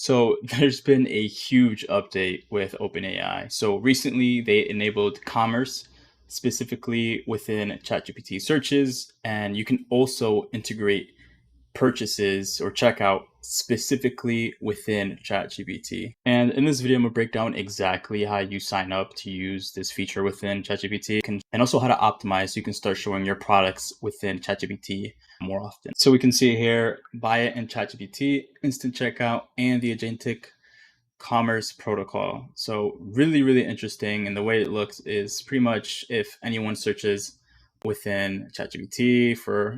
So there's been a huge update with OpenAI. So recently they enabled commerce specifically within ChatGPT searches, and you can also integrate purchases or checkout specifically within ChatGPT. And in this video, I'm gonna break down exactly how you sign up to use this feature within ChatGPT and also how to optimize so you can start showing your products within ChatGPT more often. So we can see here, buy it in ChatGPT, instant checkout, and the agentic commerce protocol. So really interesting. And the way it looks is pretty much if anyone searches within ChatGPT for,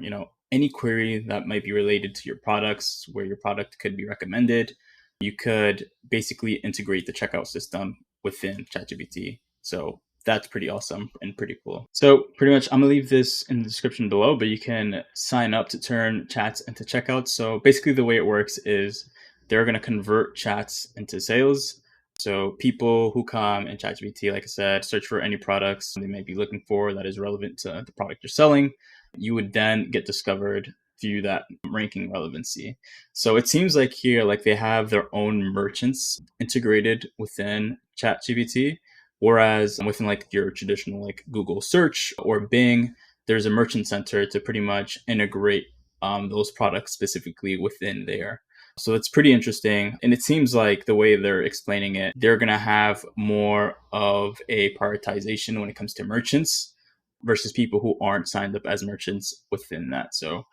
any query that might be related to your products, where your product could be recommended, you could basically integrate the checkout system within ChatGPT. So that's pretty awesome and pretty cool. So pretty much I'm gonna leave this in the description below, but you can sign up to turn chats into checkouts. So basically the way it works is they're going to convert chats into sales. So people who come in ChatGPT, like I said, search for any products they may be looking for that is relevant to the product you're selling. You would then get discovered through that ranking relevancy. So it seems like here, like they have their own merchants integrated within ChatGPT, whereas within like your traditional like Google search or Bing, there's a merchant center to pretty much integrate those products specifically within there. So it's pretty interesting. And it seems like the way they're explaining it, they're going to have more of a prioritization when it comes to merchants versus people who aren't signed up as merchants within that. So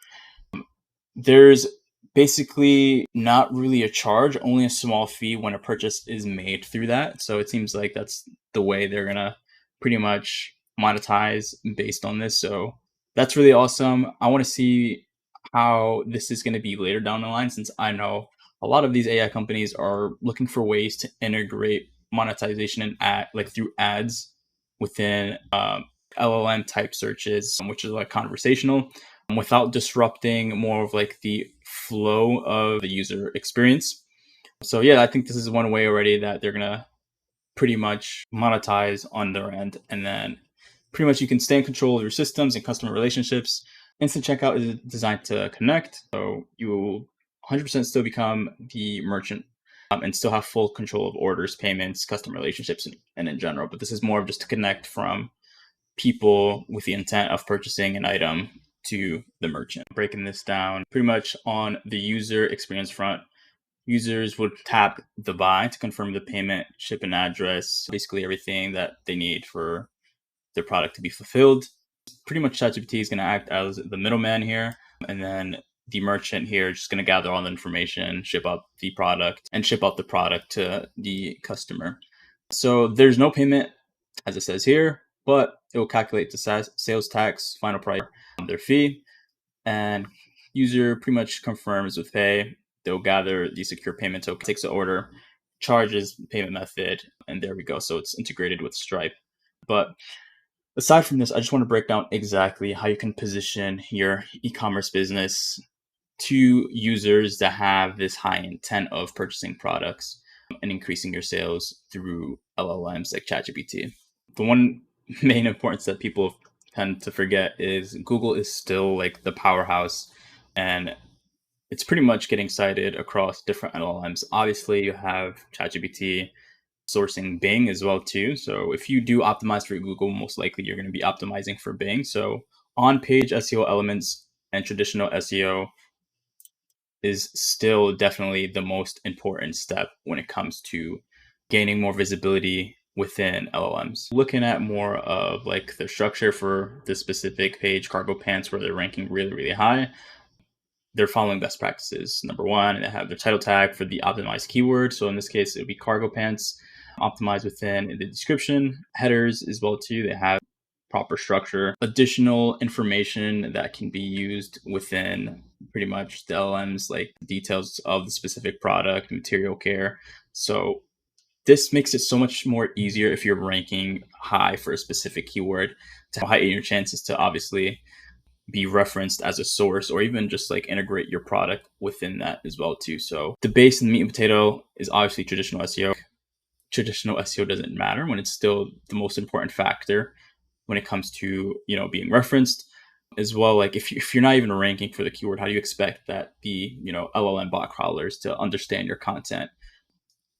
there's basically not really a charge, only a small fee when a purchase is made through that. So it seems like that's the way they're going to pretty much monetize based on this. So that's really awesome. I want to see how this is going to be later down the line, since I know a lot of these AI companies are looking for ways to integrate monetization and like through ads within LLM type searches, which is like conversational, without disrupting more of like the flow of the user experience. So yeah, I think this is one way already that they're gonna pretty much monetize on their end, and then pretty much you can stay in control of your systems and customer relationships. Instant checkout is designed to connect, so you will 100% still become the merchant and still have full control of orders, payments, customer relationships, and in general. But this is more of just to connect from people with the intent of purchasing an item to the merchant. Breaking this down, pretty much on the user experience front, users would tap the buy to confirm the payment, ship and address, basically everything that they need for their product to be fulfilled. Pretty much ChatGPT is going to act as the middleman here, and then the merchant here is just going to gather all the information, ship out the product, and ship out the product to the customer. So there's no payment, as it says here, but it will calculate the sales tax, final price, their fee, and user pretty much confirms with pay. They'll gather the secure payment token, takes the order, charges payment method, and there we go. So it's integrated with Stripe. But aside from this, I just want to break down exactly how you can position your e-commerce business to users that have this high intent of purchasing products and increasing your sales through LLMs like ChatGPT. The one main importance that people tend to forget is Google is still like the powerhouse, and it's pretty much getting cited across different LLMs. Obviously, you have ChatGPT sourcing Bing as well too. So if you do optimize for Google, most likely you're going to be optimizing for Bing. So on-page SEO elements and traditional SEO is still definitely the most important step when it comes to gaining more visibility within LLMs. Looking at more of like the structure for this specific page, cargo pants, where they're ranking really high, they're following best practices. Number one, they have their title tag for the optimized keyword. So in this case, it would be cargo pants, optimized within the description. Headers as well too, they have proper structure, additional information that can be used within pretty much the LLMs, like details of the specific product, material care. So this makes it so much more easier if you're ranking high for a specific keyword to heighten your chances to obviously be referenced as a source, or even just like integrate your product within that as well too. So the base and the meat and potato is obviously traditional SEO. Traditional SEO doesn't matter when it's still the most important factor when it comes to, being referenced as well. Like if you're not even ranking for the keyword, how do you expect that the, LLM bot crawlers to understand your content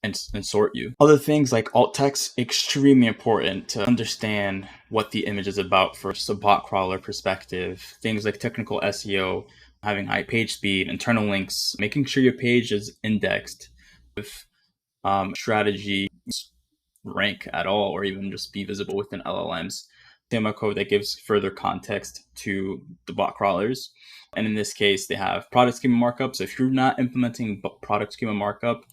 and sort you. Other things like alt text, extremely important to understand what the image is about for just a bot crawler perspective. Things like technical SEO, having high page speed, internal links, making sure your page is indexed with strategy rank at all, or even just be visible within LLMs. Schema code that gives further context to the bot crawlers. And in this case, they have product schema markup. So if you're not implementing product schema markup,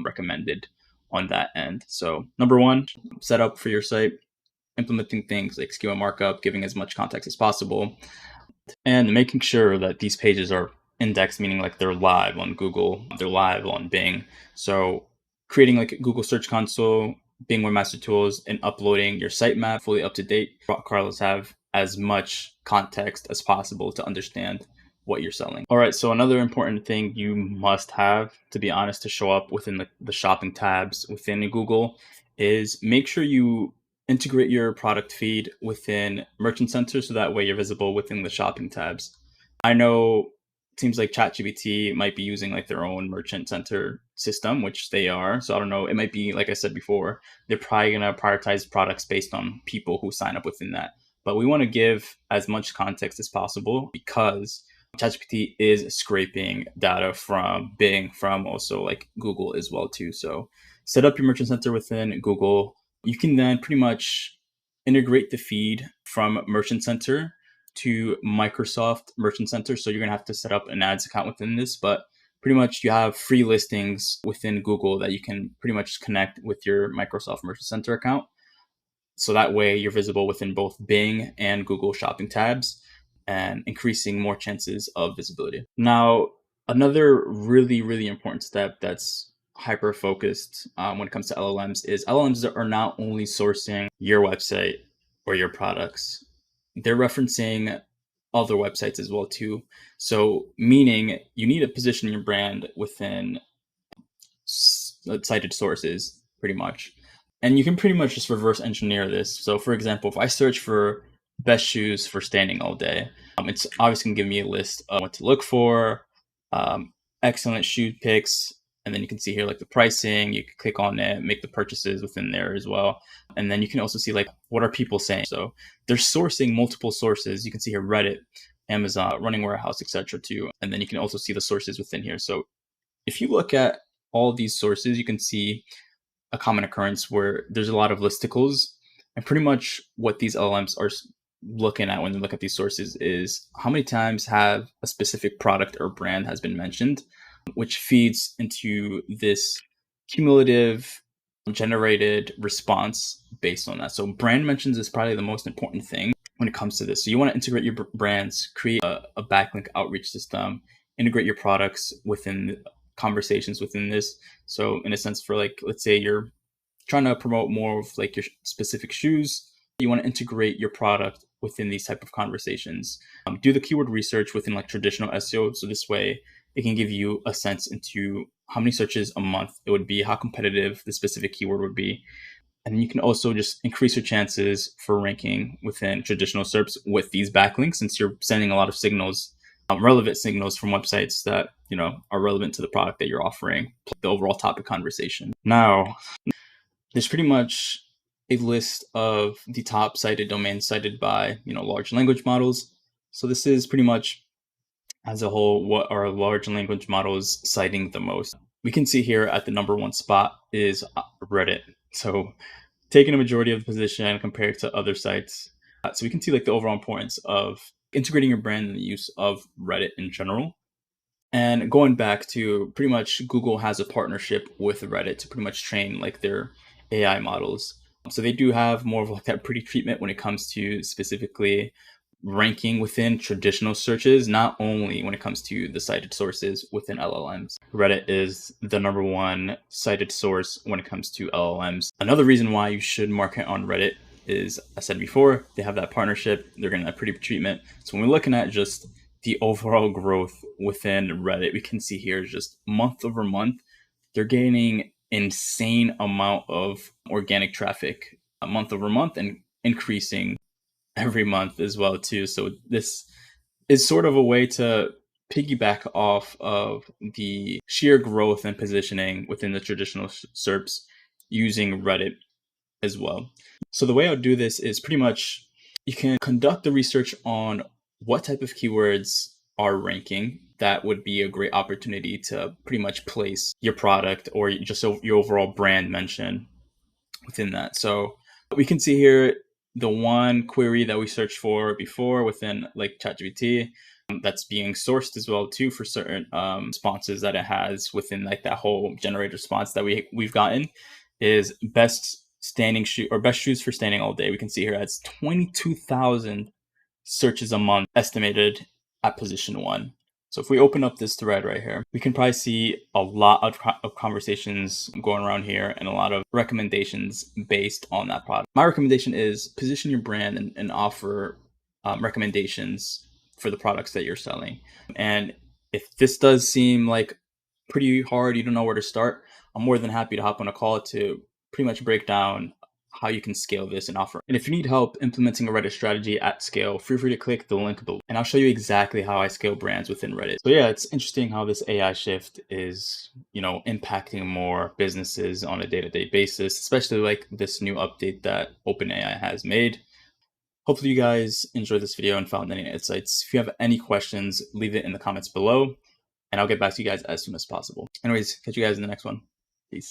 recommended on that end. So number one, setup for your site, implementing things like schema markup, giving as much context as possible, and making sure that these pages are indexed, meaning like they're live on Google, they're live on Bing. So creating like Google Search Console, Bing Webmaster Tools, and uploading your sitemap fully up to date. Carlos have as much context as possible to understand what you're selling. All right, so another important thing you must have, to be honest, to show up within the shopping tabs within Google is make sure you integrate your product feed within Merchant Center so that way you're visible within the shopping tabs. I know teams like ChatGPT might be using like their own Merchant Center system, which they are. So I don't know. It might be, like I said before, they're probably going to prioritize products based on people who sign up within that. But we want to give as much context as possible because ChatGPT is scraping data from Bing, from also like Google as well too. So set up your Merchant Center within Google. You can then pretty much integrate the feed from Merchant Center to Microsoft Merchant Center. So you're going to have to set up an ads account within this, but pretty much you have free listings within Google that you can pretty much connect with your Microsoft Merchant Center account. So that way you're visible within both Bing and Google shopping tabs and increasing more chances of visibility. Now, another really, really important step that's hyper focused when it comes to LLMs is LLMs that are not only sourcing your website or your products, they're referencing other websites as well too. So meaning you need to position your brand within cited sources pretty much. And you can pretty much just reverse engineer this. So for example, if I search for best shoes for standing all day, it's obviously going to give me a list of what to look for, excellent shoe picks, and then you can see here like the pricing. You can click on it, make the purchases within there as well. And then you can also see like what are people saying. So they're sourcing multiple sources. You can see here Reddit, Amazon, Running Warehouse, etc. too. And then you can also see the sources within here. So if you look at all these sources, you can see a common occurrence where there's a lot of listicles. And pretty much what these LLMs are looking at when they look at these sources is how many times have a specific product or brand has been mentioned, which feeds into this cumulative generated response based on that. So brand mentions is probably the most important thing when it comes to this. So you want to integrate your brands, create a backlink outreach system, integrate your products within conversations within this. So in a sense, for like, let's say you're trying to promote more of like your specific shoes, you want to integrate your product within these type of conversations. Do the keyword research within like traditional SEO. So this way it can give you a sense into how many searches a month it would be, how competitive the specific keyword would be. And you can also just increase your chances for ranking within traditional SERPs with these backlinks, since you're sending a lot of signals, relevant signals from websites that, you know, are relevant to the product that you're offering, the overall topic conversation. Now, there's pretty much a list of the top cited domains cited by, you know, large language models. So this is pretty much as a whole what are large language models citing the most. We can see here at the number one spot is Reddit. So taking a majority of the position compared to other sites. So we can see like the overall importance of integrating your brand and the use of Reddit in general. And going back to pretty much Google has a partnership with Reddit to pretty much train like their AI models. So they do have more of like that pretty treatment when it comes to specifically ranking within traditional searches, not only when it comes to the cited sources within LLMs. Reddit is the number one cited source when it comes to LLMs. Another reason why you should market on Reddit is, I said before, they have that partnership. They're getting that pretty treatment. So when we're looking at just the overall growth within Reddit, we can see here just month over month, they're gaining insane amount of organic traffic month over month and increasing every month as well too. So this is sort of a way to piggyback off of the sheer growth and positioning within the traditional SERPs using Reddit as well. So the way I would do this is pretty much you can conduct the research on what type of keywords are ranking. That would be a great opportunity to pretty much place your product or just your overall brand mention within that. So we can see here the one query that we searched for before within like ChatGPT that's being sourced as well too for certain responses that it has within like that whole generated response that we've gotten is best standing shoe or best shoes for standing all day. We can see here it's 22,000 searches a month estimated at position 1. So if we open up this thread right here, we can probably see a lot of conversations going around here and a lot of recommendations based on that product. My recommendation is position your brand and offer recommendations for the products that you're selling. And if this does seem like pretty hard, you don't know where to start, I'm more than happy to hop on a call to pretty much break down how you can scale this and offer. And if you need help implementing a Reddit strategy at scale, feel free to click the link below and I'll show you exactly how I scale brands within Reddit. So yeah, it's interesting how this AI shift is, impacting more businesses on a day-to-day basis, especially like this new update that OpenAI has made. Hopefully you guys enjoyed this video and found any insights. If you have any questions, leave it in the comments below and I'll get back to you guys as soon as possible. Anyways, catch you guys in the next one. Peace.